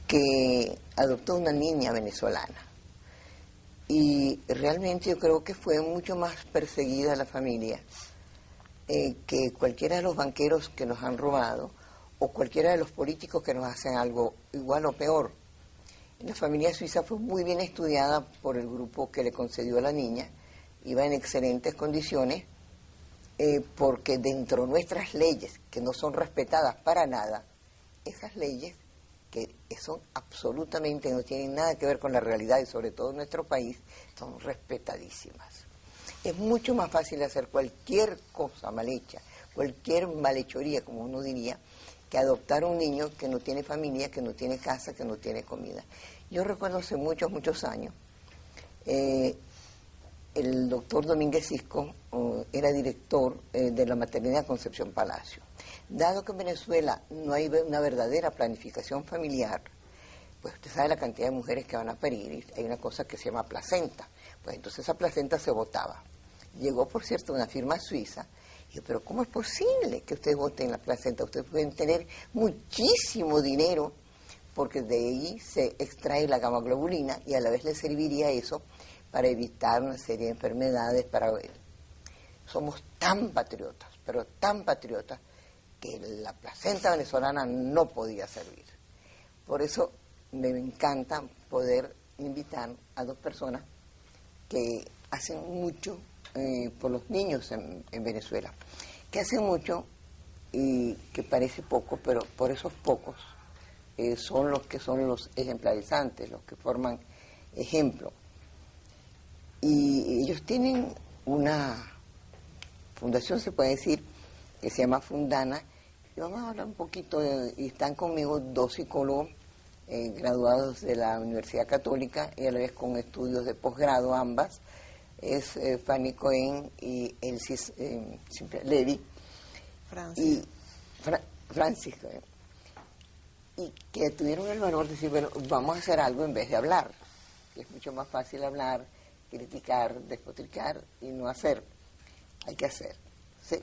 que adoptó una niña venezolana. Y realmente yo creo que fue mucho más perseguida la familia que cualquiera de los banqueros que nos han robado o cualquiera de los políticos que nos hacen algo igual o peor. La familia suiza fue muy bien estudiada por el grupo que le concedió a la niña, iba en excelentes condiciones, porque dentro de nuestras leyes, que no son respetadas para nada, esas leyes que son absolutamente, no tienen nada que ver con la realidad y sobre todo en nuestro país, son respetadísimas. Es mucho más fácil hacer cualquier cosa mal hecha, cualquier malhechoría, como uno diría, que adoptar a un niño que no tiene familia, que no tiene casa, que no tiene comida. Yo recuerdo hace muchos, muchos años, el doctor Domínguez Cisco era director de la maternidad Concepción Palacio. Dado que en Venezuela no hay una verdadera planificación familiar, pues usted sabe la cantidad de mujeres que van a parir, y hay una cosa que se llama placenta, pues entonces esa placenta se botaba. Llegó, por cierto, una firma suiza, y yo, pero ¿cómo es posible que ustedes boten la placenta? Ustedes pueden tener muchísimo dinero, porque de ahí se extrae la gamma-globulina, y a la vez le serviría eso para evitar una serie de enfermedades. Somos tan patriotas, pero tan patriotas, que la placenta venezolana no podía servir. Por eso me encanta poder invitar a dos personas que hacen mucho por los niños en Venezuela, que hacen mucho y que parece poco, pero por esos pocos son los que son los ejemplarizantes, los que forman ejemplo. Y ellos tienen una fundación, se puede decir, que se llama Fundana, y vamos a hablar un poquito, y están conmigo dos psicólogos graduados de la Universidad Católica y a la vez con estudios de posgrado ambas, es Fanny Cohen y Elsis Levy, y Francisco, y que tuvieron el valor de decir, bueno, vamos a hacer algo en vez de hablar, que es mucho más fácil hablar, criticar, despotricar y no hacer, hay que hacer. ¿Sí?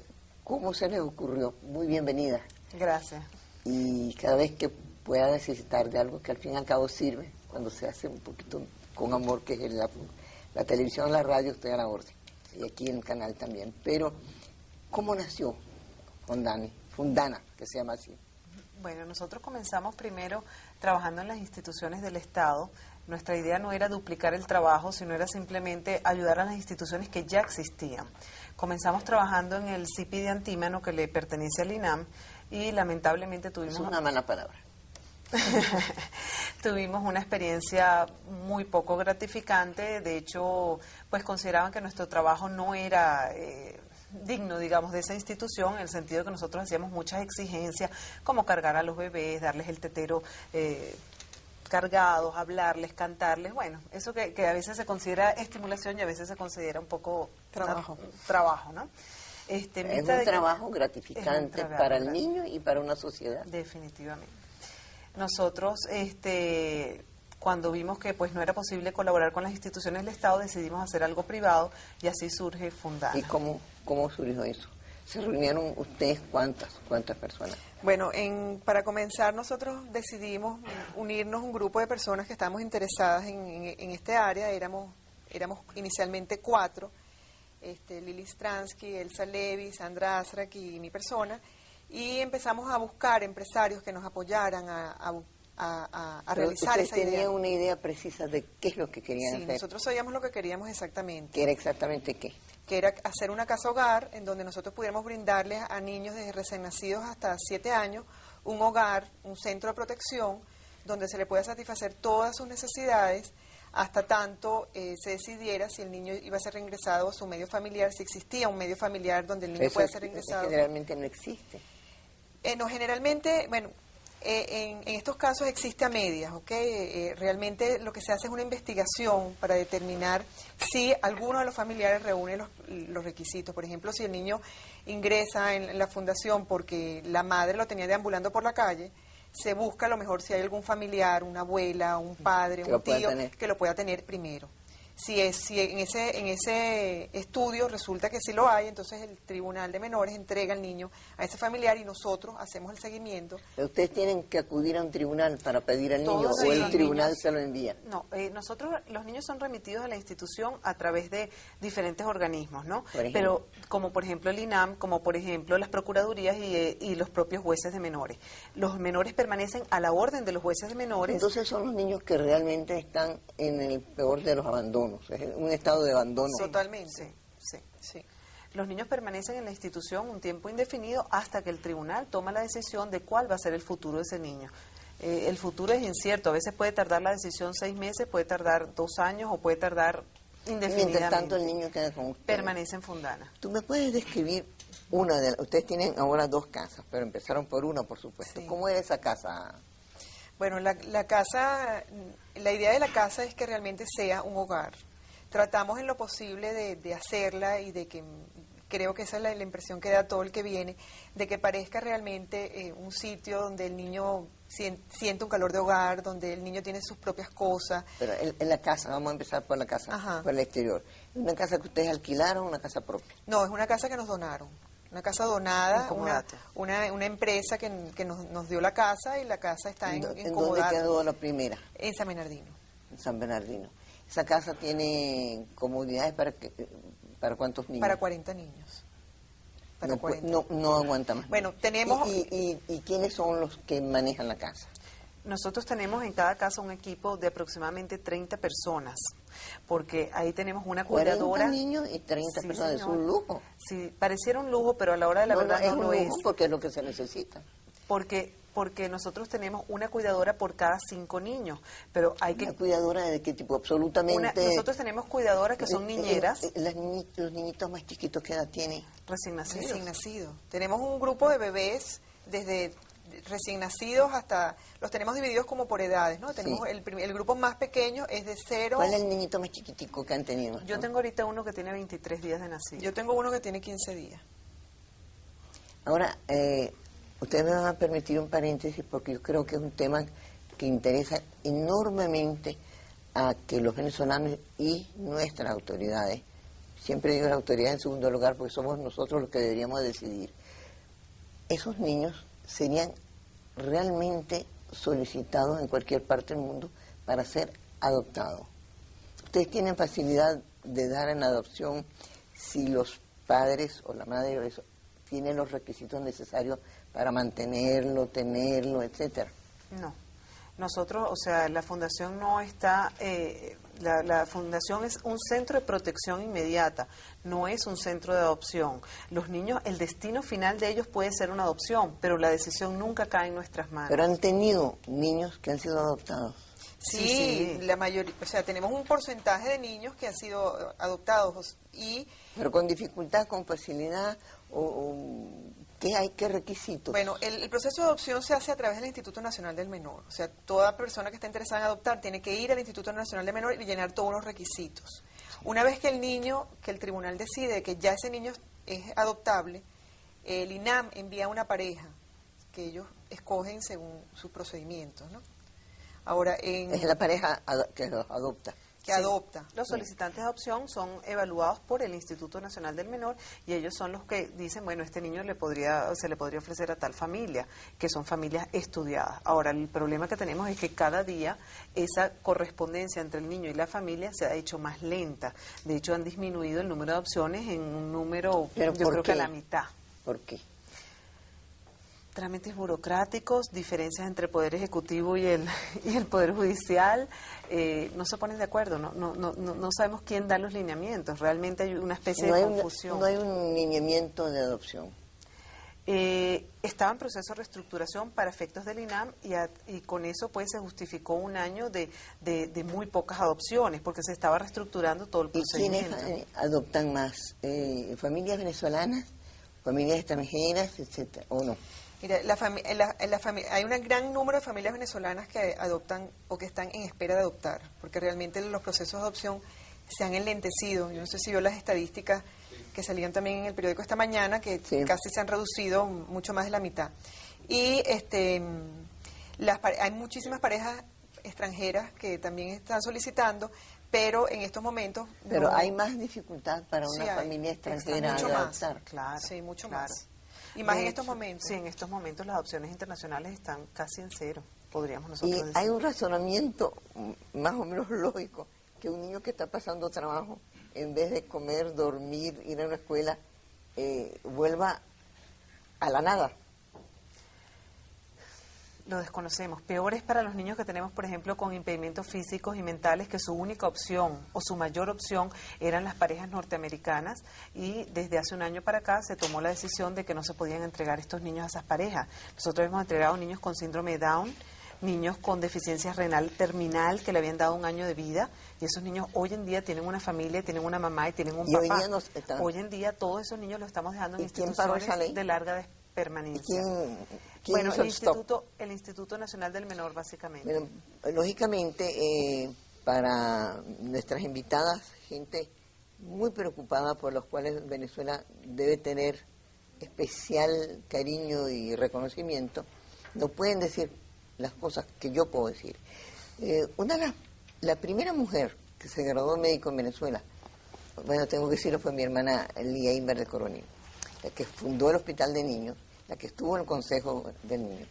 ¿Cómo se les ocurrió? Muy bienvenida. Gracias. Y cada vez que pueda necesitar de algo que al fin y al cabo sirve, cuando se hace un poquito con amor, que es la televisión, la radio, estoy a la orden. Y aquí en el canal también. Pero, ¿cómo nació Fundana, que se llama así? Bueno, nosotros comenzamos primero trabajando en las instituciones del Estado. Nuestra idea no era duplicar el trabajo, sino era simplemente ayudar a las instituciones que ya existían. Comenzamos trabajando en el CIPI de Antímano, que le pertenece al INAM, y lamentablemente tuvimos... Es una mala palabra. Tuvimos una experiencia muy poco gratificante. De hecho, pues consideraban que nuestro trabajo no era digno, digamos, de esa institución, en el sentido de que nosotros hacíamos muchas exigencias, como cargar a los bebés, darles el tetero cargados, hablarles, cantarles, bueno, eso que a veces se considera estimulación y a veces se considera un poco trabajo, ¿no? Es un trabajo gratificante para el niño y para una sociedad. Definitivamente. Nosotros, cuando vimos que pues no era posible colaborar con las instituciones del Estado, decidimos hacer algo privado y así surge Fundana. ¿Y cómo surgió eso? ¿Se reunieron ustedes cuántas personas? Bueno, para comenzar nosotros decidimos unirnos un grupo de personas que estábamos interesadas en este área. Éramos inicialmente 4, Lili Stransky, Elsa Levy, Sandra Azrak y mi persona, y empezamos a buscar empresarios que nos apoyaran a realizar esa idea. ¿Tenía una idea precisa de qué es lo que querían hacer? Sí, nosotros sabíamos lo que queríamos exactamente. ¿Qué era exactamente qué? Que era hacer una casa hogar en donde nosotros pudiéramos brindarles a niños desde recién nacidos hasta 7 años un hogar, un centro de protección donde se le pueda satisfacer todas sus necesidades hasta tanto se decidiera si el niño iba a ser reingresado a su medio familiar, si existía un medio familiar donde el niño pueda ser reingresado. Generalmente no existe. No, generalmente, bueno, en estos casos existe a medias, ¿ok? Realmente lo que se hace es una investigación para determinar si alguno de los familiares reúne los requisitos. Por ejemplo, si el niño ingresa en la fundación porque la madre lo tenía deambulando por la calle, se busca a lo mejor si hay algún familiar, una abuela, un padre, un tío, que lo pueda tener primero. Si en ese estudio resulta que sí lo hay, entonces el Tribunal de Menores entrega al niño a ese familiar y nosotros hacemos el seguimiento. ¿Ustedes tienen que acudir a un tribunal para pedir al niño Todos o el los tribunal niños- se lo envía? No, nosotros, los niños son remitidos a la institución a través de diferentes organismos, ¿no? Por ejemplo. Pero como por ejemplo el INAM, como por ejemplo las procuradurías y los propios jueces de menores. Los menores permanecen a la orden de los jueces de menores. Entonces son los niños que realmente están en el peor de los abandonos, es un estado de abandono. Sí. Totalmente. Sí, sí. Sí. Los niños permanecen en la institución un tiempo indefinido hasta que el tribunal toma la decisión de cuál va a ser el futuro de ese niño. El futuro es incierto, a veces puede tardar la decisión 6 meses, puede tardar 2 años o puede tardar indefinidamente. Mientras tanto el niño queda con ustedes. Permanece en Fundana. ¿Tú me puedes describir una de las... Ustedes tienen ahora 2 casas, pero empezaron por una, por supuesto. Sí. ¿Cómo era esa casa? Bueno, la casa, la idea de la casa es que realmente sea un hogar. Tratamos en lo posible de hacerla y de que, creo que esa es la impresión que da todo el que viene, de que parezca realmente un sitio donde el niño siente un calor de hogar, donde el niño tiene sus propias cosas. Pero en la casa, vamos a empezar por la casa, Ajá. por el exterior. ¿Una casa que ustedes alquilaron o una casa propia? No, es una casa que nos donaron. Una casa donada, Incomodate. una empresa que nos dio la casa y la casa está en ¿En dónde Incomodate, quedó la primera? en San Bernardino. En San Bernardino. ¿Esa casa tiene comodidades para cuántos niños? Para 40 niños. Para No, 40. no aguanta más. Bueno, tenemos... ¿Y quiénes son los que manejan la casa? Nosotros tenemos en cada casa un equipo de aproximadamente 30 personas, porque ahí tenemos una 40 cuidadora. niños y 30 Sí, personas, es señor. un lujo. Sí, pareciera un lujo, pero a la hora de la No, verdad es no un lo lujo es. porque es lo que se necesita. Porque nosotros tenemos una cuidadora por cada 5 niños, pero hay que... ¿Una cuidadora de qué tipo? Absolutamente... nosotros tenemos cuidadoras que son niñeras Los niñitos más chiquitos, ¿qué edad tienen? recién nacidos. Recién nacido. Tenemos un grupo de bebés desde recién nacidos hasta... Los tenemos divididos como por edades, ¿no? Tenemos Sí. el grupo más pequeño es de 0... ¿Cuál es el niñito más chiquitico que han tenido? Yo tengo ahorita uno que tiene 23 días de nacido. Yo tengo uno que tiene 15 días. Ahora, ustedes me van a permitir un paréntesis porque yo creo que es un tema que interesa enormemente a que los venezolanos y nuestras autoridades, siempre digo las autoridades en segundo lugar porque somos nosotros los que deberíamos decidir, esos niños serían realmente solicitados en cualquier parte del mundo para ser adoptados. Ustedes tienen facilidad de dar en adopción si los padres o la madre o eso, tienen los requisitos necesarios para mantenerlo, tenerlo, etcétera. No. Nosotros, o sea, la fundación no está, la fundación es un centro de protección inmediata, no es un centro de adopción. Los niños, el destino final de ellos puede ser una adopción, pero la decisión nunca cae en nuestras manos. Pero han tenido niños que han sido adoptados. Sí, Sí. la mayoría, o sea, tenemos un porcentaje de niños que han sido adoptados y Pero con dificultad, con facilidad, ¿qué hay? ¿Qué requisitos? bueno, el proceso de adopción se hace a través del Instituto Nacional del Menor. O sea, toda persona que está interesada en adoptar tiene que ir al Instituto Nacional del Menor y llenar todos los requisitos. Una vez que el tribunal decide que ya ese niño es adoptable, el INAM envía una pareja que ellos escogen según sus procedimientos, ¿no? Ahora, Es la pareja que los adopta. que Sí. adopta. Los solicitantes de adopción son evaluados por el Instituto Nacional del Menor y ellos son los que dicen, bueno, este niño se le podría ofrecer a tal familia, que son familias estudiadas. Ahora, el problema que tenemos es que cada día esa correspondencia entre el niño y la familia se ha hecho más lenta. De hecho, han disminuido el número de adopciones en un número, ¿Pero yo por creo que a qué? la mitad. ¿Por qué? Trámites burocráticos, diferencias entre el Poder Ejecutivo y el Poder Judicial, no se ponen de acuerdo, no sabemos quién da los lineamientos, realmente hay una especie No de hay, confusión. no hay un lineamiento de adopción. Estaba en proceso de reestructuración para efectos del INAM y con eso pues se justificó un año de muy pocas adopciones porque se estaba reestructurando todo el ¿Y quiénes procedimiento. adoptan más? ¿Familias venezolanas, familias extranjeras, etcétera, o no? Mira, hay un gran número de familias venezolanas que adoptan o que están en espera de adoptar, porque realmente los procesos de adopción se han enlentecido. Yo no sé si vio las estadísticas que salían también en el periódico esta mañana, que Sí. casi se han reducido mucho más de la mitad. Y hay muchísimas parejas extranjeras que también están solicitando, pero en estos momentos... Pero no, hay más dificultad para sí una hay, familia extranjera mucho de más, adoptar. Claro, sí, mucho claro. más. Y más De en estos hecho, momentos. Sí, en estos momentos las adopciones internacionales están casi en cero, podríamos Y nosotros decir. hay un razonamiento más o menos lógico, que un niño que está pasando trabajo, en vez de comer, dormir, ir a una escuela, vuelva a la nada. Lo desconocemos. Peor es para los niños que tenemos, por ejemplo, con impedimentos físicos y mentales, que su única opción o su mayor opción eran las parejas norteamericanas, y desde hace un año para acá se tomó la decisión de que no se podían entregar estos niños a esas parejas. Nosotros hemos entregado niños con síndrome de Down, niños con deficiencia renal terminal que le habían dado un año de vida, y esos niños hoy en día tienen una familia, tienen una mamá y tienen un Y papá. hoy día nos están- Hoy en día todos esos niños los estamos dejando en ¿Y quién paró esa instituciones ley? de larga ¿Y permanencia. quién Bueno, hizo el stop? el Instituto Nacional del Menor, básicamente. Bueno, lógicamente, para nuestras invitadas, gente muy preocupada por los cuales Venezuela debe tener especial cariño y reconocimiento, no pueden decir las cosas que yo puedo decir. La primera mujer que se graduó médico en Venezuela, bueno, tengo que decirlo, fue mi hermana Lía Inver de Coronel, la que fundó el Hospital de Niños, la que estuvo en el Consejo del Niño.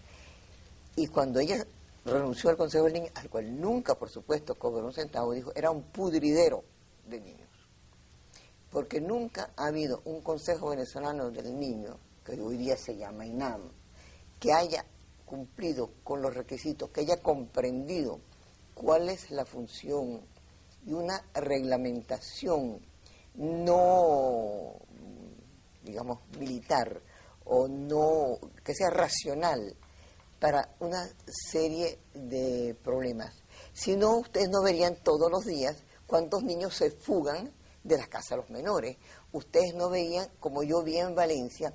Y cuando ella renunció al Consejo del Niño, al cual nunca, por supuesto, cobró un centavo, dijo, era un pudridero de niños. Porque nunca ha habido un Consejo Venezolano del Niño, que hoy día se llama INAM, que haya cumplido con los requisitos, que haya comprendido cuál es la función y una reglamentación no, digamos, militar, o no, que sea racional para una serie de problemas. Si no, ustedes no verían todos los días cuántos niños se fugan de las casas de los menores. Ustedes no veían, como yo vi en Valencia,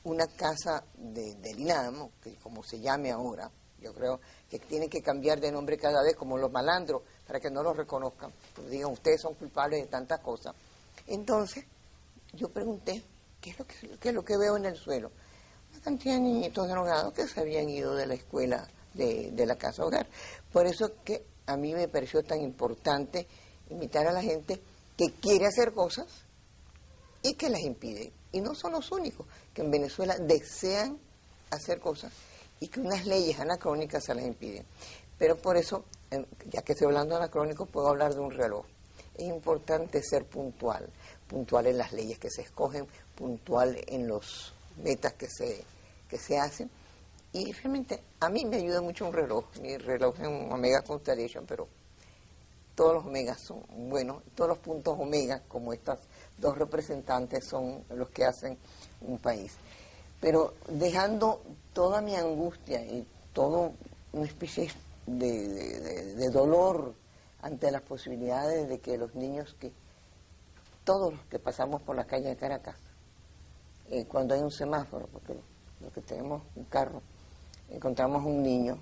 una casa del INAM, que como se llame ahora, yo creo que tiene que cambiar de nombre cada vez, como los malandros, para que no los reconozcan, porque digan, ustedes son culpables de tantas cosas. Entonces, yo pregunté, ¿qué es lo que veo en el suelo? Una cantidad de niñitos drogados que se habían ido de la escuela, de la casa hogar. Por eso que a mí me pareció tan importante invitar a la gente que quiere hacer cosas y que las impide. Y no son los únicos que en Venezuela desean hacer cosas y que unas leyes anacrónicas se las impiden. Pero por eso, ya que estoy hablando de anacrónicos, puedo hablar de un reloj. Es importante ser puntual en las leyes que se escogen, puntual en los metas que se hacen. Y realmente a mí me ayuda mucho un reloj. Mi reloj es un Omega Constellation, pero todos los omegas son buenos, todos los puntos omega, como estas dos representantes, son los que hacen un país. Pero dejando toda mi angustia y toda una especie de dolor ante las posibilidades de que los niños, todos los que pasamos por la calle de Caracas, cuando hay un semáforo, porque los que tenemos un carro, encontramos un niño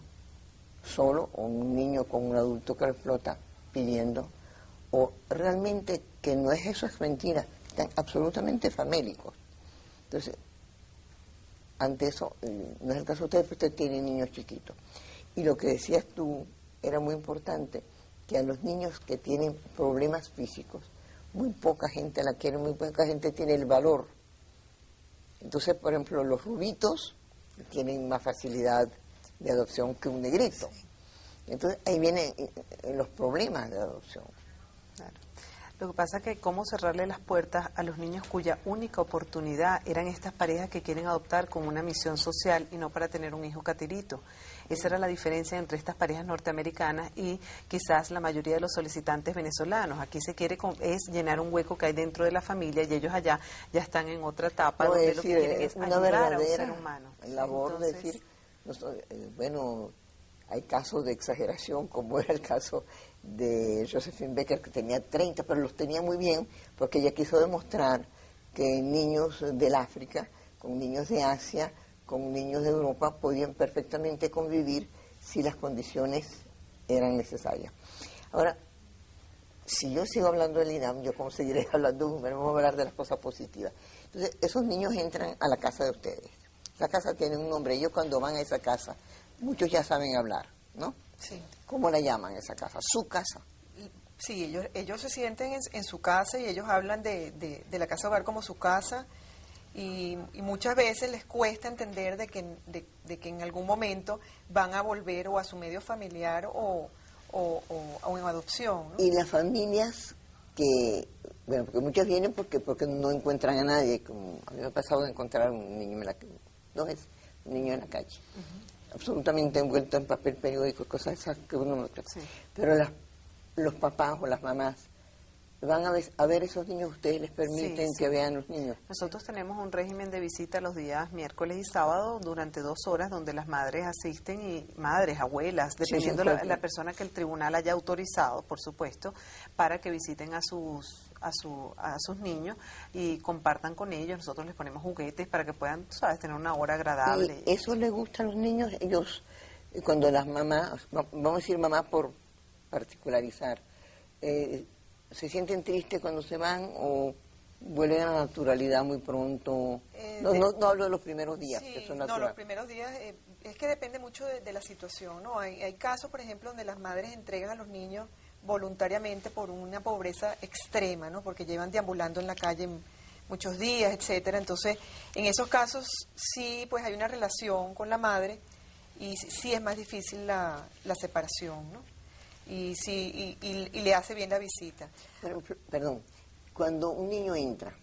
solo o un niño con un adulto que lo explota pidiendo, o realmente que no es eso, es mentira, están absolutamente famélicos. Entonces, ante eso, no es el caso de ustedes, pero ustedes tienen niños chiquitos. Y lo que decías tú era muy importante, que a los niños que tienen problemas físicos, muy poca gente la quiere, muy poca gente tiene el valor. Entonces, por ejemplo, los rubitos tienen más facilidad de adopción que un negrito. Entonces, ahí vienen los problemas de adopción. Claro. Lo que pasa es que cómo cerrarle las puertas a los niños cuya única oportunidad eran estas parejas que quieren adoptar con una misión social y no para tener un hijo catirito. Esa era la diferencia entre estas parejas norteamericanas y quizás la mayoría de los solicitantes venezolanos. Aquí se quiere es llenar un hueco que hay dentro de la familia, y ellos allá ya están en otra etapa No, donde es lo que decir, quieren es una ayudar a un verdadera ser humano. labor de decir, bueno, hay casos de exageración, como era el caso de Josephine Becker, que tenía 30, pero los tenía muy bien, porque ella quiso demostrar que niños del África, con niños de Asia, con niños de Europa, podían perfectamente convivir si las condiciones eran necesarias. Ahora, si yo sigo hablando del INAM, yo como seguiré hablando, vamos a hablar de las cosas positivas. Entonces, esos niños entran a la casa de ustedes. Esa casa tiene un nombre. Ellos cuando van a esa casa, muchos ya saben hablar, ¿no? Sí. ¿Cómo la llaman esa casa? Su casa. Sí, ellos se sienten en su casa y ellos hablan de la casa hogar como su casa y muchas veces les cuesta entender de que en algún momento van a volver o a su medio familiar o en adopción, ¿no? Y las familias que, bueno, porque muchas vienen porque no encuentran a nadie, como a mí me ha pasado de encontrar un niño en la calle, un niño en la calle, absolutamente envuelto en papel periódico, cosas esas que uno no trata. Sí. Pero los papás o las mamás van a ver esos niños, ustedes les permiten Sí. que vean los niños. Nosotros tenemos un régimen de visita los días miércoles y sábado durante 2 horas donde las madres asisten y madres, abuelas, dependiendo la persona que el tribunal haya autorizado, por supuesto, para que visiten a sus niños y compartan con ellos. Nosotros les ponemos juguetes para que puedan, tú sabes, tener una hora agradable. ¿Y eso les gusta a los niños? Ellos, cuando las mamás, vamos a decir mamá por particularizar, ¿se sienten tristes cuando se van o vuelven a la naturalidad muy pronto? No hablo de los primeros días, Sí, que son no, naturales. los primeros días es que depende mucho de la situación, ¿no? Hay casos, por ejemplo, donde las madres entregan a los niños voluntariamente por una pobreza extrema, ¿no? Porque llevan deambulando en la calle muchos días, etcétera. Entonces, en esos casos sí, pues hay una relación con la madre y sí es más difícil la separación, ¿no? Y sí, y le hace bien la visita. Pero, perdón, cuando un niño entra,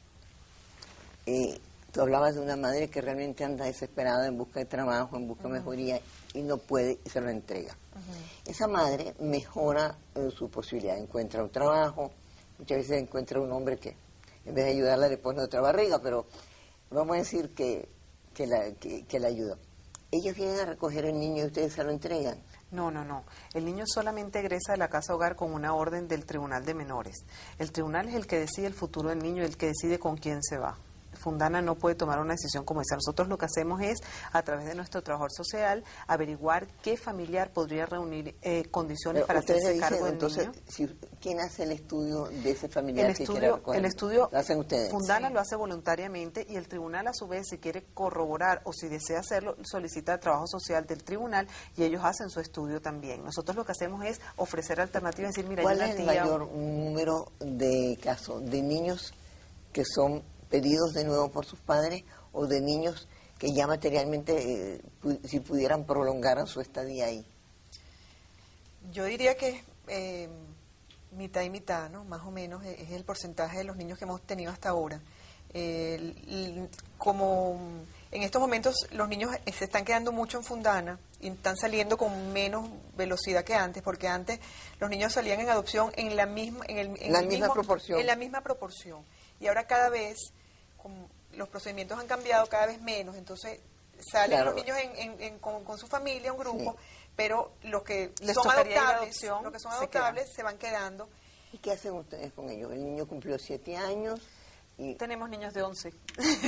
tú hablabas de una madre que realmente anda desesperada en busca de trabajo, en busca de mejoría y no puede y se lo entrega. Esa madre mejora su posibilidad, encuentra un trabajo, muchas veces encuentra un hombre que en vez de ayudarla le pone otra barriga, pero vamos a decir que la ayuda. Ellos vienen a recoger el niño y ustedes se lo entregan. No. El niño solamente egresa de la casa hogar con una orden del Tribunal de Menores. El tribunal es el que decide el futuro del niño, el que decide con quién se va. Fundana no puede tomar una decisión como esa. Nosotros lo que hacemos es, a través de nuestro trabajador social, averiguar qué familiar podría reunir condiciones Pero para ustedes hacerse dicen, cargo del entonces, niño. ¿quién hace el estudio de ese familiar que quiere recoger? El estudio ¿Lo hacen ustedes? Fundana lo hace voluntariamente y el tribunal, a su vez, si quiere corroborar o si desea hacerlo, solicita el trabajo social del tribunal y ellos hacen su estudio también. Nosotros lo que hacemos es ofrecer alternativas, decir, mira, ¿Cuál hay es una el tía... mayor número de casos de niños que son pedidos de nuevo por sus padres o de niños que ya materialmente, si pudieran, prolongaran su estadía ahí? Yo diría que mitad y mitad, ¿no? Más o menos es el porcentaje de los niños que hemos tenido hasta ahora. Como en estos momentos los niños se están quedando mucho en Fundana y están saliendo con menos velocidad que antes, porque antes los niños salían en adopción en la misma proporción. En la misma proporción. Y ahora cada vez los procedimientos han cambiado, cada vez menos, entonces salen Claro. los niños con su familia, un grupo, Sí. pero los que Les son tocaría ir a adoptables, adopción, los que son se adoptables se van quedando. ¿Y qué hacen ustedes con ellos? El niño cumplió 7 años y Tenemos niños de 11.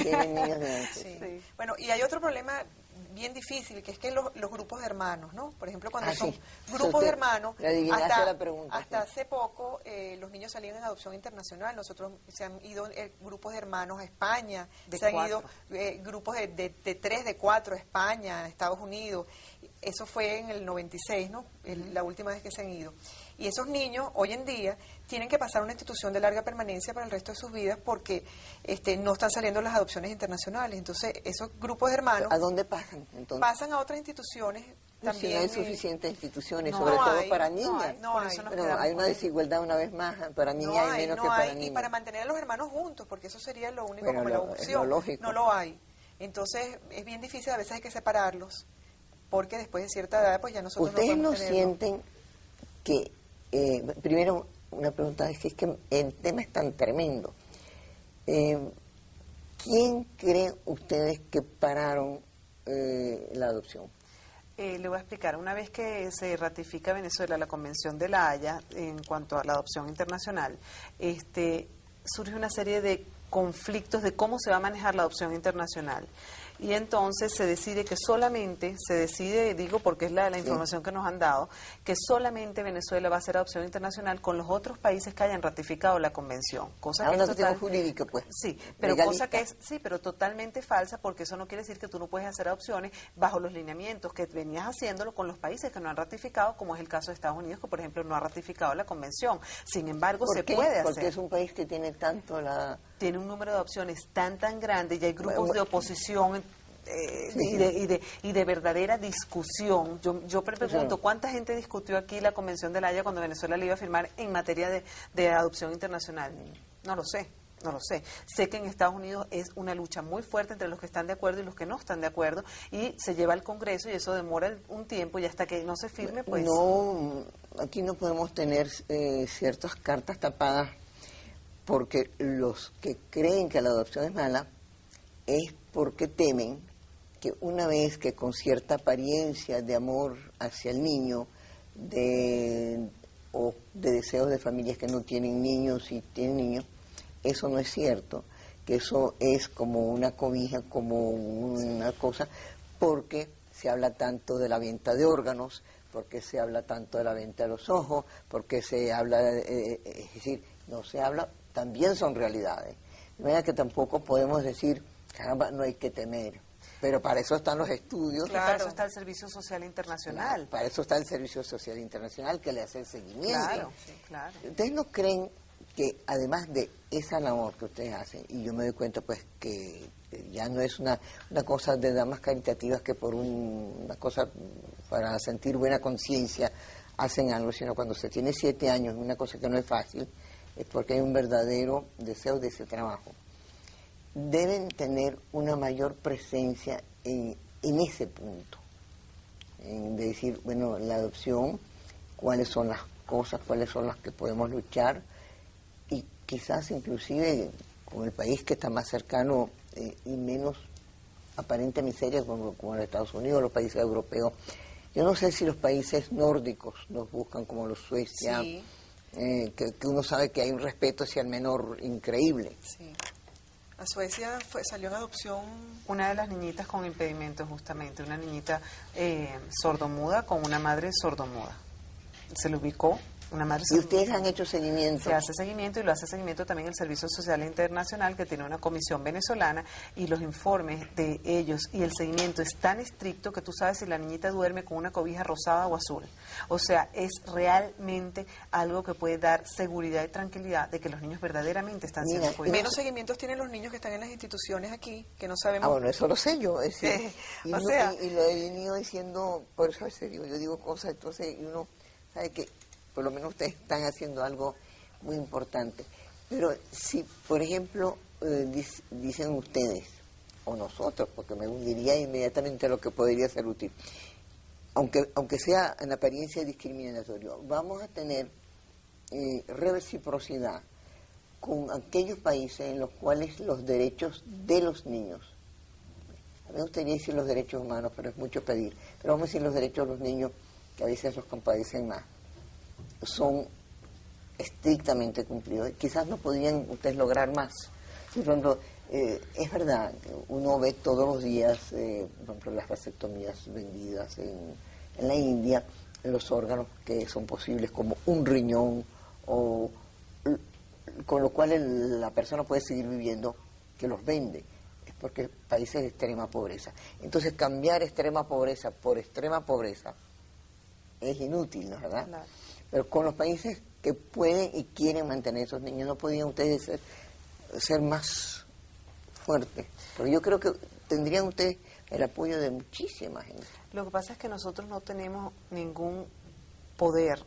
tienen niños de 11. Sí. Sí. Bueno, y hay otro problema bien difícil, que es que los grupos de hermanos, ¿no? Por ejemplo, cuando son Sí. grupos de hermanos, Le adivinaste la pregunta. hasta hace poco los niños salían en adopción internacional. Nosotros se han ido grupos de hermanos a España, De se han 4. ido grupos de 3, de 4 a España, a Estados Unidos. Eso fue en el 96, ¿no? La última vez que se han ido. Y esos niños, hoy en día, tienen que pasar a una institución de larga permanencia para el resto de sus vidas porque no están saliendo las adopciones internacionales. Entonces, esos grupos de hermanos ¿A dónde pasan entonces? pasan a otras instituciones Si también. no hay suficientes instituciones, no, sobre no todo hay, para no niñas. hay, no Por hay. eso nos Bueno, quedamos hay una con desigualdad una vez más, para niñas hay menos que para niños. Y para mantener a los hermanos juntos, porque eso sería lo único Bueno, como la es opción. lo lógico. No lo hay. Entonces, es bien difícil, a veces hay que separarlos, porque después de cierta edad, pues ya nosotros ¿Ustedes no no podemos tenerlos. sienten que, primero, una pregunta, es que el tema es tan tremendo? ¿Quién creen ustedes que pararon la adopción? Le voy a explicar. Una vez que se ratifica Venezuela la Convención de la Haya en cuanto a la adopción internacional, surge una serie de conflictos de cómo se va a manejar la adopción internacional. y entonces se decide que solamente, digo porque es la información que nos han dado, que solamente Venezuela va a hacer adopción internacional con los otros países que hayan ratificado la convención, cosa que es total, jurídica, pues. sí, pero cosa que es, sí, pero totalmente falsa, porque eso no quiere decir que tú no puedes hacer adopciones bajo los lineamientos que venías haciéndolo con los países que no han ratificado, como es el caso de Estados Unidos, que por ejemplo no ha ratificado la convención. Sin embargo, se puede hacer. Porque es un país que tiene tanto tiene un número de opciones tan grande y hay grupos de oposición y de verdadera discusión. Yo pregunto, ¿cuánta gente discutió aquí la Convención de La Haya cuando Venezuela le iba a firmar en materia de adopción internacional? No lo sé. No lo sé. Sé que en Estados Unidos es una lucha muy fuerte entre los que están de acuerdo y los que no están de acuerdo, y se lleva al Congreso y eso demora un tiempo, y hasta que no se firme, pues... No, aquí no podemos tener ciertas cartas tapadas, porque los que creen que la adopción es mala es porque temen que una vez que con cierta apariencia de amor hacia el niño, o de deseos de familias que no tienen niños y tienen niños, eso no es cierto, que eso es como una cobija, como una cosa, porque se habla tanto de la venta de órganos, porque se habla tanto de la venta de los ojos, porque se habla, es decir, no se habla, también son realidades. De manera que tampoco podemos decir, caramba, no hay que temer. Pero para eso están los estudios. Claro. Para eso está el Servicio Social Internacional. Claro, para eso está el Servicio Social Internacional, que le hace el seguimiento. Claro, sí, claro. ¿Ustedes no creen que además de esa labor que ustedes hacen, y yo me doy cuenta pues que ya no es una cosa de damas caritativas que por una cosa para sentir buena conciencia hacen algo, sino cuando se tiene 7 años, una cosa que no es fácil, es porque hay un verdadero deseo de ese trabajo, deben tener una mayor presencia en ese punto, de decir, bueno, la adopción, cuáles son las cosas, cuáles son las que podemos luchar, y quizás inclusive con el país que está más cercano y menos aparente miseria como los Estados Unidos, los países europeos. Yo no sé si los países nórdicos nos buscan como los Suecia, sí. Que uno sabe que hay un respeto hacia el menor increíble. Sí. A Suecia salió en adopción una de las niñitas con impedimento, justamente, una niñita sordomuda con una madre sordomuda. Se le ubicó una madre sordomuda. ¿Y ustedes han hecho seguimiento? Se hace seguimiento, y lo hace seguimiento también el Servicio Social Internacional, que tiene una comisión venezolana, y los informes de ellos y el seguimiento es tan estricto que tú sabes si la niñita duerme con una cobija rosada o azul. O sea, es realmente algo que puede dar seguridad y tranquilidad de que los niños verdaderamente están siendo cuidados. Menos seguimientos tienen los niños que están en las instituciones aquí, que no sabemos. Ah, bueno, eso lo sé yo. Es decir, y lo he venido diciendo, por eso yo digo cosas, entonces uno sabe que por lo menos ustedes están haciendo algo muy importante. Pero si, por ejemplo, dicen ustedes, o nosotros, porque me hundiría inmediatamente lo que podría ser útil, aunque sea en apariencia discriminatorio, vamos a tener reciprocidad con aquellos países en los cuales los derechos de los niños, a mí me gustaría decir los derechos humanos, pero es mucho pedir, pero vamos a decir los derechos de los niños, que a veces los compadecen más, son estrictamente cumplidos. Quizás no podrían ustedes lograr más. Por ejemplo, es verdad, uno ve todos los días, por ejemplo, las vasectomías vendidas en la India, los órganos que son posibles, como un riñón, o con lo cual la persona puede seguir viviendo, que los vende. Es porque países de extrema pobreza. Entonces, cambiar extrema pobreza por extrema pobreza es inútil, ¿no es verdad? Claro. Pero con los países que pueden y quieren mantener esos niños, ¿no podrían ustedes ser más fuertes? Porque yo creo que tendrían ustedes el apoyo de muchísima gente. Lo que pasa es que nosotros no tenemos ningún poder.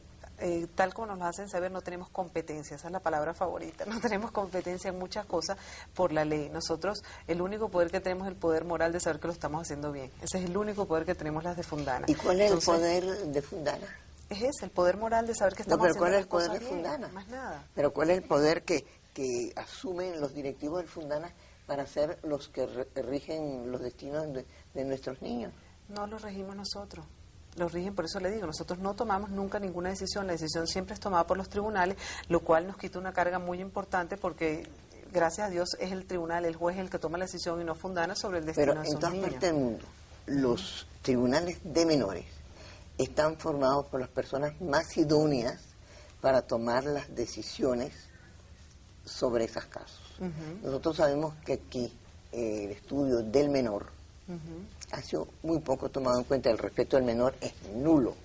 Tal como nos lo hacen saber, no tenemos competencia, esa es la palabra favorita, no tenemos competencia en muchas cosas por la ley. Nosotros, el único poder que tenemos es el poder moral de saber que lo estamos haciendo bien. Ese es el único poder que tenemos las de Fundana. ¿Y cuál es el poder de Fundana? Es ese, el poder moral de saber que estamos haciendo las cosas bien. ¿Cuál es el poder de Fundana? Más nada. Pero ¿cuál es el poder que asumen los directivos del Fundana para ser los que rigen los destinos de nuestros niños? No los regimos nosotros. Los rigen, por eso le digo, nosotros no tomamos nunca ninguna decisión, la decisión siempre es tomada por los tribunales, lo cual nos quita una carga muy importante porque gracias a Dios es el tribunal, el juez el que toma la decisión y no Fundana sobre el destino Pero de en esos todas niños. partes del mundo, los tribunales de menores están formados por las personas más idóneas para tomar las decisiones sobre esos casos. Nosotros sabemos que aquí el estudio del menor ha sido muy poco tomado en cuenta. El respeto del menor es nulo,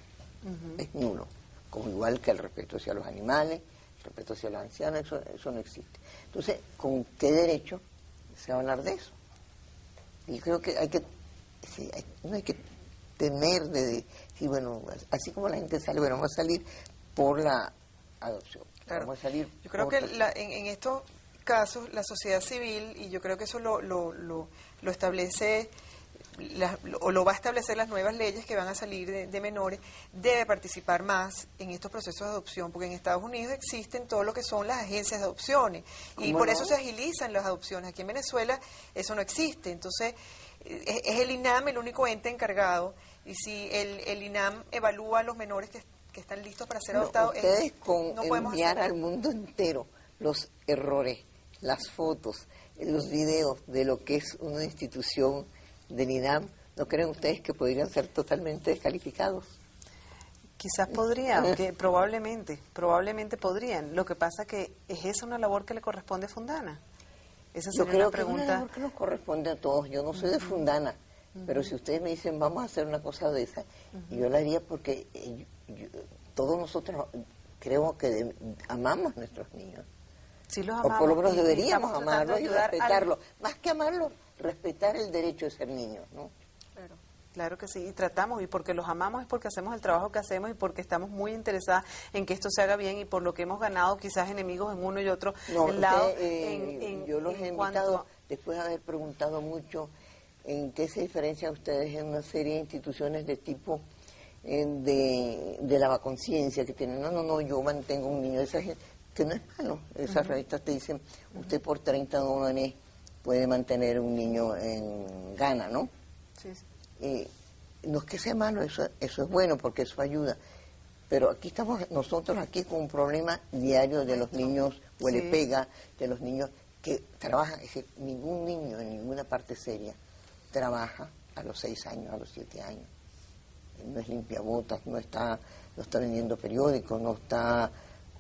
es nulo, como igual que el respeto hacia los animales, el respeto hacia los ancianos, eso no existe. Entonces, ¿con qué derecho se va a hablar de eso? Y creo que no hay que temer de decir, bueno, así como la gente sale, bueno, vamos a salir por la adopción. Claro. Vamos a salir yo creo por que en estos casos la sociedad civil, y yo creo que eso lo establece o lo va a establecer las nuevas leyes que van a salir de menores, debe participar más en estos procesos de adopción, porque en Estados Unidos existen todo lo que son las agencias de adopciones y por eso se agilizan las adopciones. Aquí en Venezuela eso no existe, entonces es el INAM el único ente encargado, y si el INAM evalúa a los menores que están listos para ser adoptados, ustedes con no podemos enviar hacer. al mundo entero los errores, las fotos, los videos de lo que es una institución del INAM, ¿no creen ustedes que podrían ser totalmente descalificados? Quizás podrían, que probablemente podrían. Lo que pasa que es esa una labor que le corresponde a Fundana. Esa Yo sería creo una que es una pregunta. labor que nos corresponde a todos. Yo no soy de Fundana, pero si ustedes me dicen vamos a hacer una cosa de esa, yo la haría porque todos nosotros creo que amamos a nuestros niños. Sí los O amamos, por lo menos y deberíamos estamos tratando amarlos de y ayudar respetarlos. Más que amarlos, respetar el derecho de ser niños, ¿no? Claro. Claro que sí, y tratamos, y porque los amamos es porque hacemos el trabajo que hacemos y porque estamos muy interesadas en que esto se haga bien y por lo que hemos ganado quizás enemigos en uno y otro lado. Yo los he invitado, después de haber preguntado mucho en qué se diferencian ustedes en una serie de instituciones de tipo de lavaconciencia que tienen. No, yo mantengo un niño de esa gente, que no es malo. Esas revistas te dicen, usted por 30 dólares puede mantener un niño en Ghana, ¿no? Sí. No es que sea malo, eso es bueno porque eso ayuda, pero aquí estamos nosotros aquí con un problema diario de los niños huele pega, de los niños que trabajan. Es decir, ningún niño en ninguna parte seria trabaja a los 6 años, a los 7 años. No es limpiabotas, no está vendiendo periódicos, no está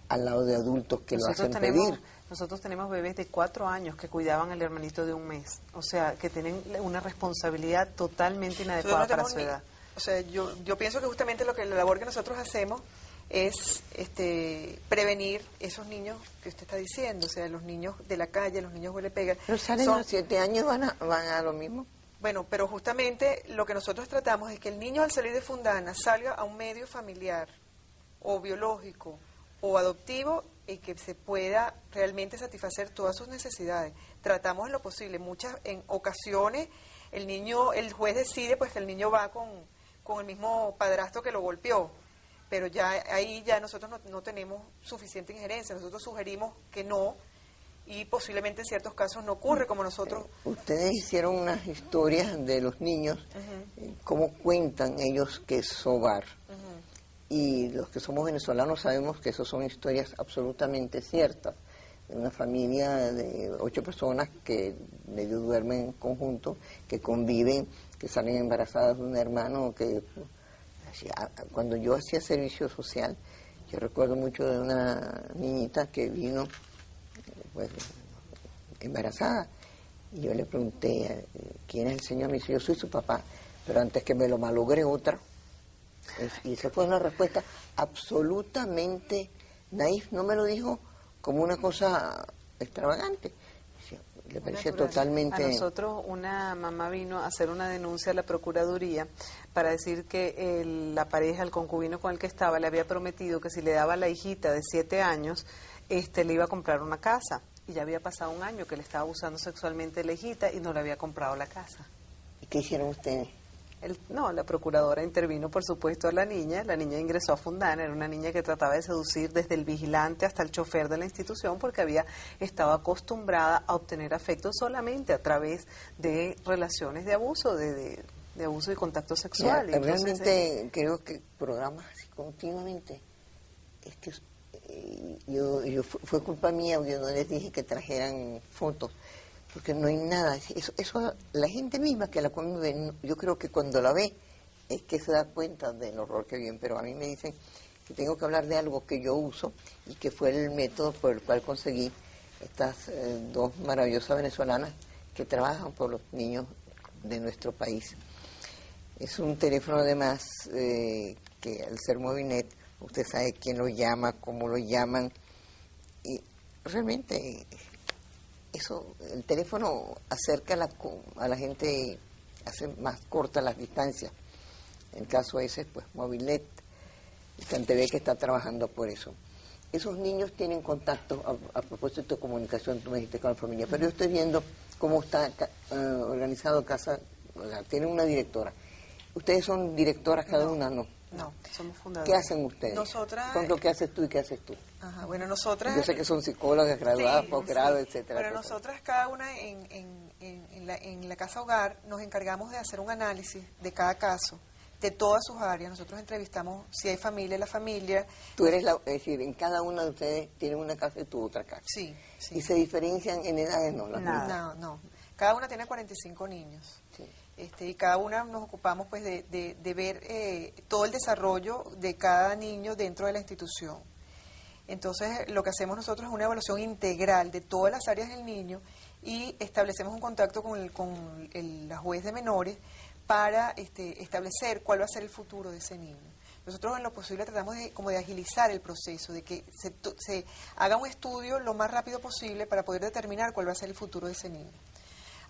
al lado de adultos que lo hacen pedir. Nosotros tenemos bebés de 4 años que cuidaban al hermanito de 1 mes. O sea, que tienen una responsabilidad totalmente inadecuada para su edad. O sea, yo pienso que justamente la labor que nosotros hacemos es prevenir esos niños que usted está diciendo, o sea, los niños de la calle, los niños huele pega. Pero salen a los 7 años van a lo mismo. Bueno, pero justamente lo que nosotros tratamos es que el niño al salir de Fundana salga a un medio familiar o biológico o adoptivo y que se pueda realmente satisfacer todas sus necesidades. Tratamos en lo posible. En ocasiones el juez decide pues que el niño va con el mismo padrastro que lo golpeó, pero ahí nosotros no tenemos suficiente injerencia. Nosotros sugerimos que no, y posiblemente en ciertos casos no ocurre como nosotros. Ustedes hicieron unas historias de los niños, cómo cuentan ellos que es su hogar. Y los que somos venezolanos sabemos que esas son historias absolutamente ciertas. De una familia de 8 personas que medio duermen en conjunto, que conviven, que salen embarazadas de un hermano que... Cuando yo hacía servicio social, yo recuerdo mucho de una niñita que vino pues, embarazada, y yo le pregunté ¿quién es el señor? Me dice, yo soy su papá, pero antes que me lo malogre otra. Y esa fue una respuesta absolutamente naif, no me lo dijo como una cosa extravagante, le parecía totalmente... A nosotros una mamá vino a hacer una denuncia a la Procuraduría para decir que la pareja, el concubino con el que estaba, le había prometido que si le daba a la hijita de 7 años, le iba a comprar una casa. Y ya había pasado 1 año que le estaba abusando sexualmente de la hijita y no le había comprado la casa. ¿Y qué hicieron ustedes? La procuradora intervino, por supuesto, a la niña ingresó a Fundana, era una niña que trataba de seducir desde el vigilante hasta el chofer de la institución porque había estado acostumbrada a obtener afecto solamente a través de relaciones de abuso, de abuso y contacto sexual. Realmente creo que programas así continuamente, es que fue culpa mía, yo no les dije que trajeran fotos, porque no hay nada. Eso la gente misma que la convive, yo creo que cuando la ve es que se da cuenta del horror que viven, pero a mí me dicen que tengo que hablar de algo que yo uso y que fue el método por el cual conseguí estas dos maravillosas venezolanas que trabajan por los niños de nuestro país. Es un teléfono además que al ser Movinet, usted sabe quién lo llama, cómo lo llaman, y realmente eso, el teléfono acerca a la gente, hace más cortas las distancias. En el caso ese, pues Movinet, el CanTV que está trabajando por eso. Esos niños tienen contacto, a propósito de comunicación, tú me dijiste con la familia, pero yo estoy viendo cómo está organizado Casa, o sea, tienen una directora. ¿Ustedes son directoras cada una? No. No, somos fundadores. ¿Qué hacen ustedes? Nosotras... ¿Con lo que haces tú y qué haces tú? Ajá, bueno, nosotras... Yo sé que son psicólogas graduadas, sí, posgrado, sí. etcétera. Pero nosotras cada una en la Casa Hogar nos encargamos de hacer un análisis de cada caso, de todas sus áreas. Nosotros entrevistamos si hay familia, la familia. Tú eres es decir, en cada una de ustedes tienen una casa y tú otra casa. Sí, sí. ¿Y se diferencian en edades? No, las No, no. Cada una tiene 45 niños. Sí. Y cada una nos ocupamos pues de ver todo el desarrollo de cada niño dentro de la institución. Entonces, lo que hacemos nosotros es una evaluación integral de todas las áreas del niño y establecemos un contacto con la juez de menores para establecer cuál va a ser el futuro de ese niño. Nosotros en lo posible tratamos de agilizar el proceso, de que se haga un estudio lo más rápido posible para poder determinar cuál va a ser el futuro de ese niño.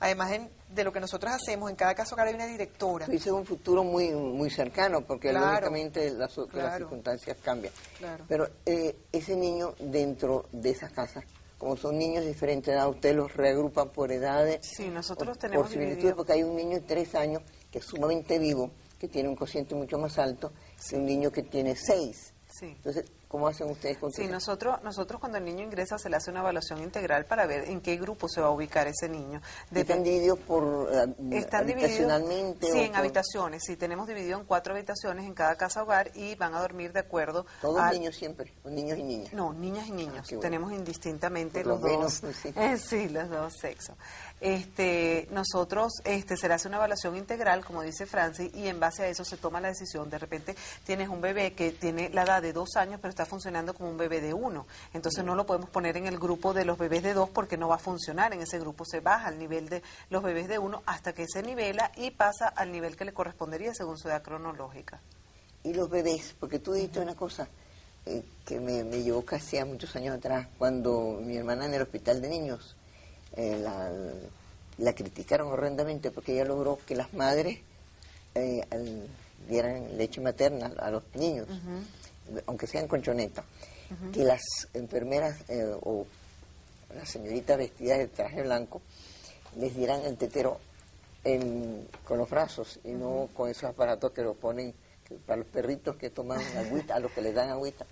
Además de lo que nosotros hacemos, en cada caso hay una directora. Dice un futuro muy muy cercano, porque claro, lógicamente las circunstancias cambian. Claro. Pero ese niño dentro de esas casas, como son niños de diferente edad, ¿ustedes los reagrupan por edades? Sí, nosotros tenemos por similitudes, dividido. porque hay un niño de 3 años que es sumamente vivo, que tiene un cociente mucho más alto, que un niño que tiene 6. Sí. Entonces, ¿cómo hacen ustedes con Sí, nosotros cuando el niño ingresa se le hace una evaluación integral para ver en qué grupo se va a ubicar ese niño. ¿Están divididos por Están habitacionalmente? divididos, sí, en habitaciones. Sí, tenemos dividido en 4 habitaciones en cada casa hogar y van a dormir de acuerdo. ¿Todos niños siempre? ¿O niños y niñas? No, niñas y niños. Bueno. Tenemos indistintamente por los lo dos. menos, pues, sí. Sí, los dos sexos. Nosotros se le hace una evaluación integral, como dice Francis, y en base a eso se toma la decisión. De repente tienes un bebé que tiene la edad de 2 años, pero está funcionando como un bebé de 1. Entonces no lo podemos poner en el grupo de los bebés de 2 porque no va a funcionar. En ese grupo se baja al nivel de los bebés de 1 hasta que se nivela y pasa al nivel que le correspondería según su edad cronológica. Y los bebés, porque tú dijiste una cosa que me llevó casi a muchos años atrás, cuando mi hermana en el hospital de niños la criticaron horrendamente porque ella logró que las madres dieran leche materna a los niños, aunque sean colchonetas, que las enfermeras o las señoritas vestidas de traje blanco les dieran el tetero con los brazos y no con esos aparatos que lo ponen para los perritos que toman agüita, a los que les dan agüita.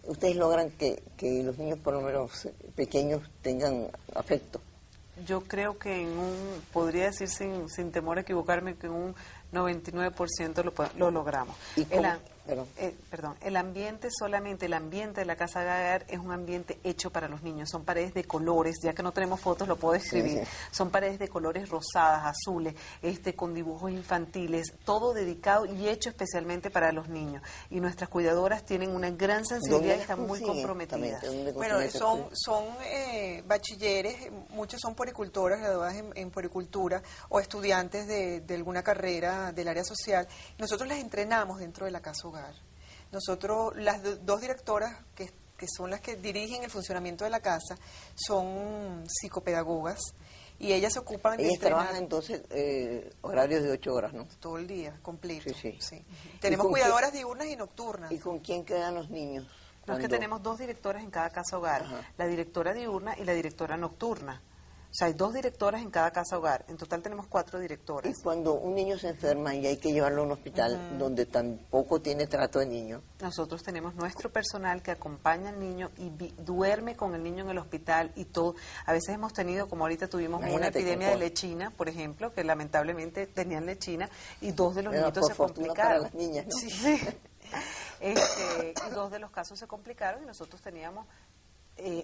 ¿Ustedes logran que los niños, por lo menos pequeños, tengan afecto? Yo creo que podría decir sin temor a equivocarme, que en un 99% lo logramos. ¿Y cómo? El ambiente de la casa hogar es un ambiente hecho para los niños. Son paredes de colores, ya que no tenemos fotos lo puedo describir. Sí. Son paredes de colores rosadas, azules, con dibujos infantiles, todo dedicado y hecho especialmente para los niños. Y nuestras cuidadoras tienen una gran sensibilidad y están muy comprometidas. Bueno, son bachilleres, muchos son puericultoras, graduadas en puericultura o estudiantes de alguna carrera del área social. Nosotros les entrenamos dentro de la casa hogar. Nosotros, las dos directoras que son las que dirigen el funcionamiento de la casa, son psicopedagogas y ellas se ocupan de entrenar. Ellas trabajan entonces horarios de 8 horas, ¿no? Todo el día, completo. Sí. Tenemos cuidadoras diurnas y nocturnas. ¿Y con quién quedan los niños? No, es que tenemos 2 directoras en cada casa hogar, la directora diurna y la directora nocturna. O sea, hay 2 directoras en cada casa hogar. En total tenemos 4 directoras. Y cuando un niño se enferma y hay que llevarlo a un hospital donde tampoco tiene trato de niño. Nosotros tenemos nuestro personal que acompaña al niño y duerme con el niño en el hospital y todo. A veces hemos tenido, como ahorita tuvimos una epidemia de lechina, por ejemplo, que lamentablemente tenían lechina y 2 de los niñitos se complicaron. Para las niñas, ¿no? Sí. Y 2 de los casos se complicaron y nosotros teníamos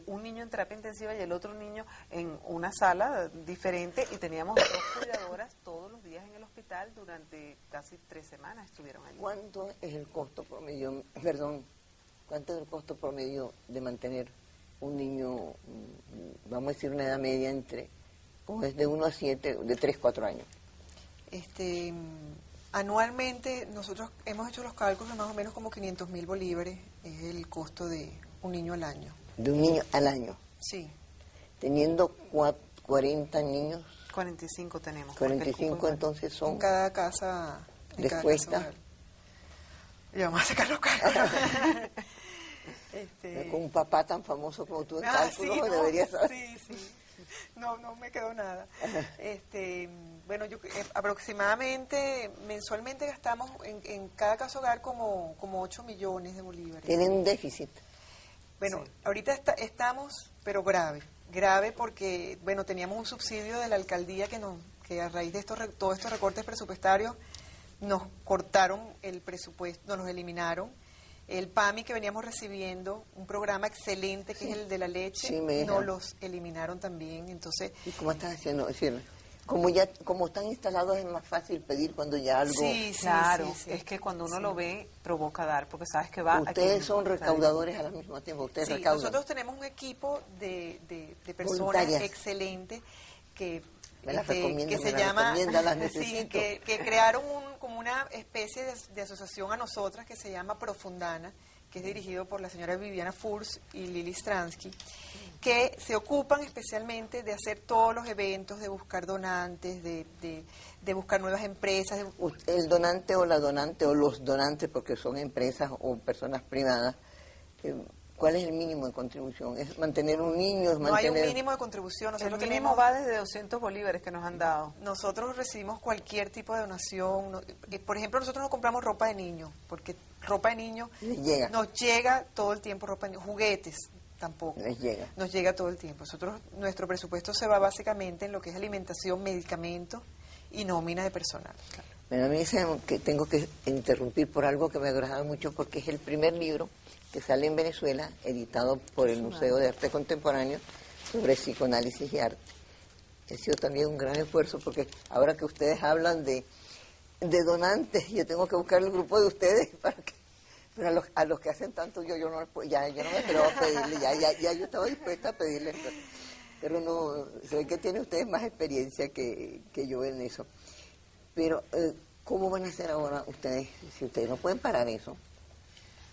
un niño en terapia intensiva y el otro niño en una sala diferente y teníamos 2 cuidadoras todos los días en el hospital durante casi 3 semanas estuvieron allí. ¿Cuánto es el costo promedio, perdón, cuánto es el costo promedio de mantener un niño, vamos a decir una edad media entre, como es de 1 a 7, de 3, 4 años? Anualmente nosotros hemos hecho los cálculos, más o menos como 500.000 bolívares es el costo de un niño al año. De un niño al año. Sí. Teniendo 40 niños. 45 tenemos. 45 entonces son. En cada casa. ¿Les cuesta? Y vamos a sacar los cálculos. Con un papá tan famoso como tú en cálculos, sí, deberías saber. Sí. No me quedó nada. Bueno, aproximadamente, mensualmente gastamos en cada casa hogar como 8 millones de bolívares. ¿Tienen un déficit? Bueno, Sí. ahorita estamos, pero grave porque, bueno, teníamos un subsidio de la alcaldía que a raíz de todos estos recortes presupuestarios nos cortaron el presupuesto, nos los eliminaron. El PAMI que veníamos recibiendo, un programa excelente que es el de la leche, nos los eliminaron también. Entonces, ¿y cómo están haciendo? Es decir, como están instalados es más fácil pedir cuando ya algo... Sí, claro, es que cuando uno lo ve provoca dar, porque sabes que va... Ustedes son recaudadores al mismo tiempo, ustedes recaudan. Nosotros tenemos un equipo de personas voluntarias excelentes que que se llama, las necesito. que crearon como una especie de asociación a nosotras que se llama Profundana, que es dirigido por la señora Viviana Furs y Lili Stransky, que se ocupan especialmente de hacer todos los eventos, de buscar donantes, de buscar nuevas empresas. El donante o la donante o los donantes, porque son empresas o personas privadas, ¿cuál es el mínimo de contribución? ¿Es mantener un niño? No hay un mínimo de contribución. Nosotros el mínimo va desde 200 bolívares que nos han dado. Nosotros recibimos cualquier tipo de donación. Por ejemplo, nosotros no compramos ropa de niño, porque ropa de niño nos llega todo el tiempo, ropa de niño, juguetes tampoco. Nos llega todo el tiempo. Nuestro presupuesto se va básicamente en lo que es alimentación, medicamentos y nómina de personal. Bueno, a mí que tengo que interrumpir por algo que me agrada mucho, porque es el primer libro que sale en Venezuela, editado por el Museo de Arte Contemporáneo, sobre psicoanálisis y arte. Ha sido también un gran esfuerzo, porque ahora que ustedes hablan de donantes, yo tengo que buscar el grupo de ustedes para que... Pero a los que hacen tanto yo no me esperaba pedirle, ya yo estaba dispuesta a pedirles, pero no, se ve que tienen ustedes más experiencia que yo en eso. Pero, ¿cómo van a hacer ahora ustedes, si ustedes no pueden parar eso?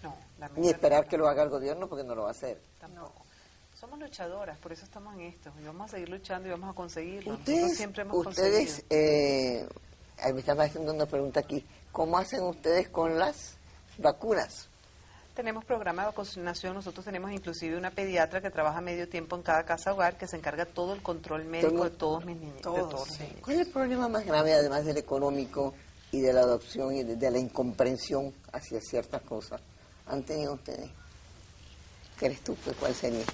No, ni esperar que lo haga el gobierno, porque no lo va a hacer. Tampoco. Somos luchadoras, por eso estamos en esto. Y vamos a seguir luchando y vamos a conseguirlo. Ustedes siempre hemos conseguido. Me estaba haciendo una pregunta aquí. ¿Cómo hacen ustedes con las vacunas? Tenemos programa de vacunación. Nosotros tenemos inclusive una pediatra que trabaja medio tiempo en cada casa hogar, que se encarga todo el control médico de todos mis niños. ¿Cuál es el problema más grave, además del económico y de la adopción y de la incomprensión hacia ciertas cosas? ¿Han tenido ustedes? ¿Qué eres tú? ¿Cuál sería?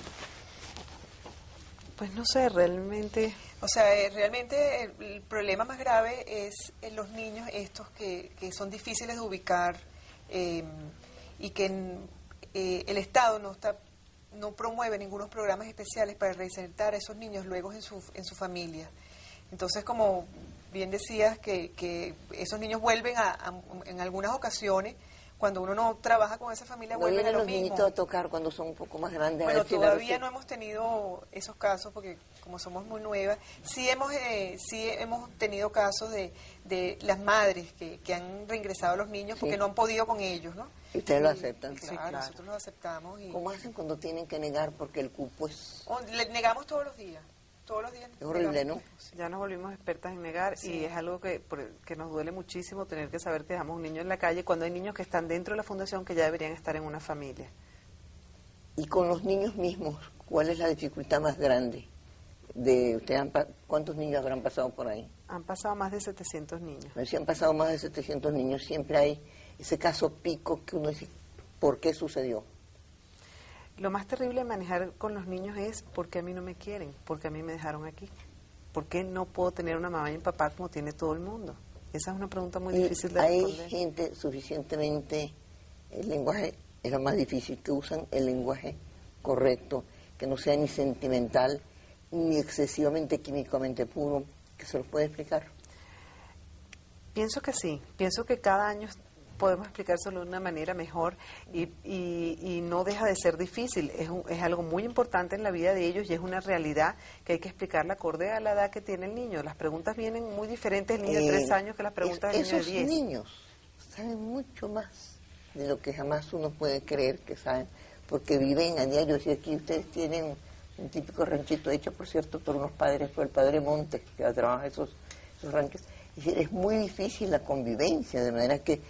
Pues no sé, realmente... O sea, realmente el problema más grave es en los niños estos que son difíciles de ubicar y que el Estado no promueve ningunos programas especiales para reinsertar a esos niños luego en su familia. Entonces, como bien decías, que esos niños vuelven en algunas ocasiones. Cuando uno no trabaja con esa familia, vuelven a lo mismo. ¿No vienen los niñitos a tocar cuando son un poco más grandes? Bueno, todavía no hemos tenido esos casos porque como somos muy nuevas, sí hemos tenido casos de las madres que han reingresado a los niños porque no han podido con ellos, ¿no? ¿Y ustedes lo aceptan? Claro, nosotros lo aceptamos. ¿Cómo hacen cuando tienen que negar porque el cupo es...? Le negamos todos los días. Es horrible, ¿no? Ya nos volvimos expertas en negar y es algo que nos duele muchísimo tener que saber que dejamos un niño en la calle cuando hay niños que están dentro de la fundación que ya deberían estar en una familia. Y con los niños mismos, ¿cuál es la dificultad más grande? ¿Cuántos niños habrán pasado por ahí? Han pasado más de 700 niños. Si han pasado más de 700 niños, siempre hay ese caso pico que uno dice, ¿por qué sucedió? Lo más terrible de manejar con los niños es ¿por qué a mí no me quieren? ¿Por qué a mí me dejaron aquí? ¿Por qué no puedo tener una mamá y un papá como tiene todo el mundo? Esa es una pregunta muy difícil de responder. ¿Hay gente suficientemente El lenguaje es lo más difícil, que usan el lenguaje correcto, que no sea ni sentimental, ni excesivamente químicamente puro, que se los puede explicar. Pienso que sí, pienso que cada año podemos explicárselo de una manera mejor y no deja de ser difícil, es algo muy importante en la vida de ellos y es una realidad que hay que explicarla acorde a la edad que tiene el niño. Las preguntas vienen muy diferentes del niño de 3 años que las preguntas del niño de 10. Esos niños saben mucho más de lo que jamás uno puede creer que saben, porque viven a diario. Si aquí ustedes tienen un típico ranchito hecho, por cierto, por unos padres, por el padre Montes, que trabaja esos ranchos. Es decir, es muy difícil la convivencia, de manera que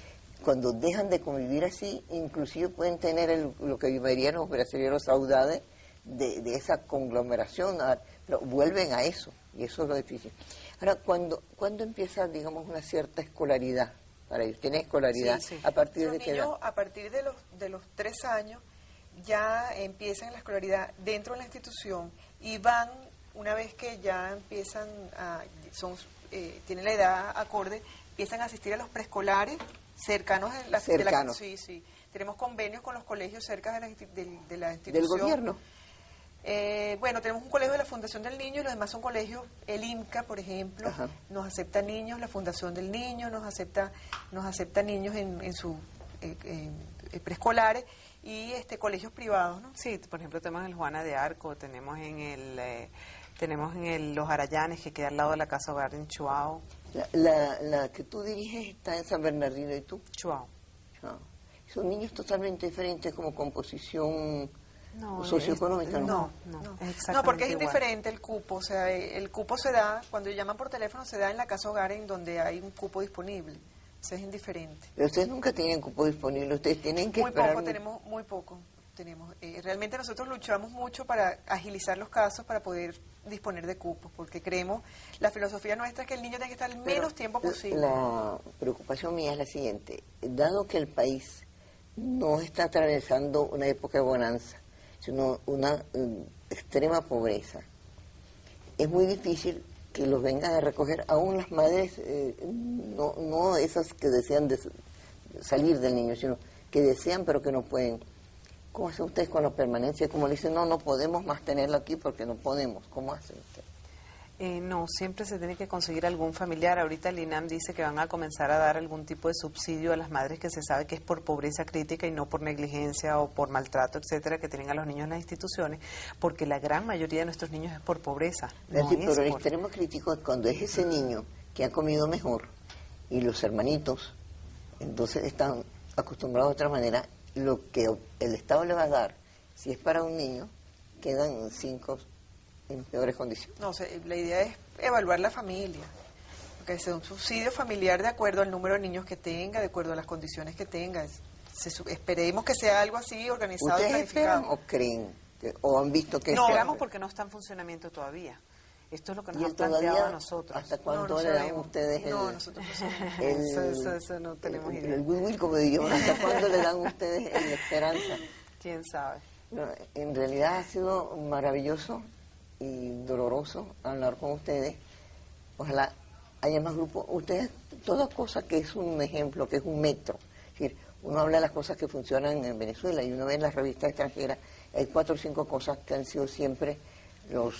cuando dejan de convivir así, inclusive pueden tener lo que llamarían los brasileños saudades de esa conglomeración, pero vuelven a eso, y eso es lo difícil. Ahora, ¿cuándo empieza, digamos, una cierta escolaridad para ellos? ¿Tienen escolaridad? Sí, sí. ¿A partir Los de qué niños, edad? a partir de los 3 años, ya empiezan la escolaridad dentro de la institución y van, una vez que ya empiezan tienen la edad acorde, empiezan a asistir a los preescolares cercanos Cercanos. Sí, sí. Tenemos convenios con los colegios cerca de la institución. ¿Del gobierno? Bueno, tenemos un colegio de la Fundación del Niño y los demás son colegios, el IMCA, por ejemplo, Ajá. nos acepta niños, la Fundación del Niño nos acepta niños en sus preescolares y colegios privados, ¿no? Sí, por ejemplo, tenemos el Juana de Arco, tenemos en Los Arayanes, que queda al lado de la Casa Hogar en Chuao. La que tú diriges está en San Bernardino, ¿y tú? Chuao. Ah. Son niños totalmente diferentes como composición No, socioeconómica, ¿no? No, es exactamente No, porque es igual. indiferente el cupo, o sea, el cupo se da, cuando llaman por teléfono, se da en la Casa Hogar en donde hay un cupo disponible, o sea, es indiferente. Pero ustedes nunca tienen cupo disponible, ustedes tienen que Muy esperar. poco, tenemos muy poco. Realmente nosotros luchamos mucho para agilizar los casos, para poder disponer de cupos, porque creemos, la filosofía nuestra es que el niño tiene que estar el Pero menos tiempo posible. La preocupación mía es la siguiente: dado que el país no está atravesando una época de bonanza, sino una extrema pobreza, es muy difícil que los vengan a recoger, aún las madres, no esas que desean salir del niño, sino que desean pero que no pueden. ¿Cómo hacen ustedes con la permanencia? Como le dicen, no podemos más tenerlo aquí porque no podemos. ¿Cómo hacen ustedes? No, siempre se tiene que conseguir algún familiar. Ahorita el INAM dice que van a comenzar a dar algún tipo de subsidio a las madres que se sabe que es por pobreza crítica y no por negligencia o por maltrato, etcétera, que tienen a los niños en las instituciones, porque la gran mayoría de nuestros niños es por pobreza. Pero el extremo crítico es cuando es ese niño que ha comido mejor y los hermanitos, entonces están acostumbrados de otra manera, lo que el Estado le va a dar, si es para un niño, quedan 5 en peores condiciones. No, la idea es evaluar la familia, porque es un subsidio familiar de acuerdo al número de niños que tenga, de acuerdo a las condiciones que tenga. Esperemos que sea algo así organizado y ¿Ustedes esperan planificado. o creen, o han visto que No, sea? esperamos porque no está en funcionamiento todavía. Esto es lo que nos ¿Y han el todavía planteado a nosotros. hasta cuándo No le dan sabemos. ustedes No, nosotros no sabemos. Eso no tenemos idea. el goodwill, como diríamos, hasta cuándo le dan ustedes la esperanza? ¿Quién sabe? No, en realidad ha sido maravilloso y doloroso hablar con ustedes. Ojalá haya más grupos. Ustedes, toda cosa que es un ejemplo, que es un metro. Es decir, uno habla de las cosas que funcionan en Venezuela y uno ve en las revistas extranjeras, hay 4 o 5 cosas que han sido siempre el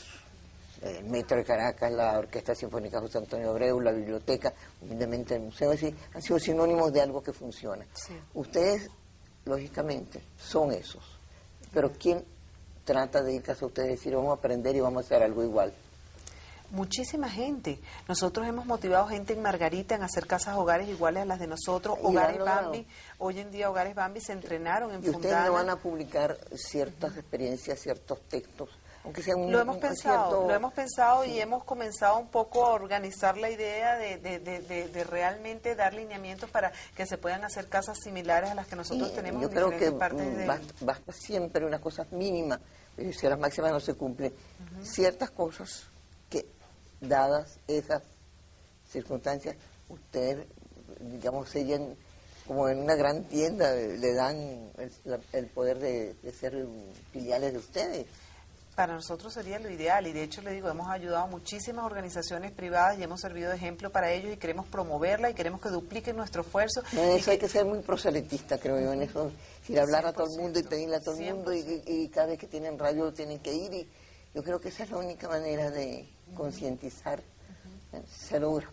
Metro de Caracas, la Orquesta Sinfónica José Antonio Abreu, la biblioteca, humildemente el museo, es decir, han sido sinónimos de algo que funciona. Sí. Ustedes, lógicamente, son esos. Pero ¿quién trata de ir a ustedes y decir, vamos a aprender y vamos a hacer algo igual? Muchísima gente. Nosotros hemos motivado gente en Margarita en hacer casas hogares iguales a las de nosotros. Y Hogares lo han logrado. Bambi, hoy en día Hogares Bambi se entrenaron en Y ustedes Fundana. no van a publicar ciertas experiencias, ciertos textos, aunque sean Lo hemos pensado sí. y hemos comenzado un poco a organizar la idea de realmente dar lineamientos para que se puedan hacer casas similares a las que nosotros Sí, tenemos yo en creo que diferentes partes del... basta siempre unas cosas mínimas, si las máximas no se cumplen, ciertas cosas que, dadas esas circunstancias, ustedes, digamos, sellan como en una gran tienda, le dan el poder de ser filiales de ustedes. Para nosotros sería lo ideal y de hecho le digo, hemos ayudado a muchísimas organizaciones privadas y hemos servido de ejemplo para ellos y queremos promoverla y queremos que dupliquen nuestro esfuerzo. No, en eso hay que ser muy proselitista, creo yo, en eso, ir a hablar a todo el mundo y 100%, pedirle a todo el mundo y cada vez que tienen radio tienen que ir y yo creo que esa es la única manera de concientizar, se logra.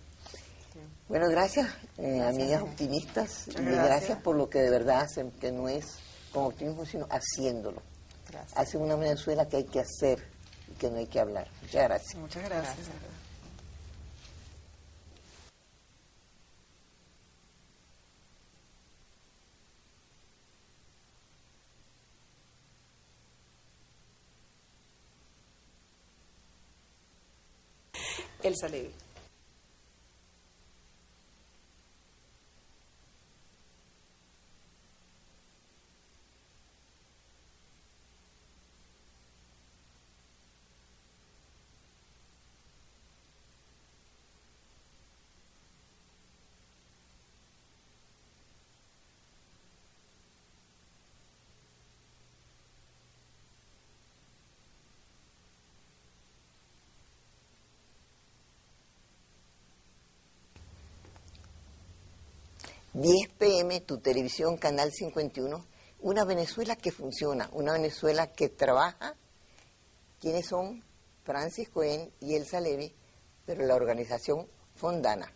Sí. Bueno, gracias, amigas optimistas, y gracias por lo que de verdad hacen, que no es con optimismo, sino haciéndolo. Gracias. Hacen una Venezuela que hay que hacer y que no hay que hablar. Muchas gracias. Muchas gracias. Elsa Levy. ...10 p.m., tu televisión, Canal 51, una Venezuela que funciona, una Venezuela que trabaja. ¿Quiénes son? Francis Cohen y Elsa Levy, pero la organización Fondana.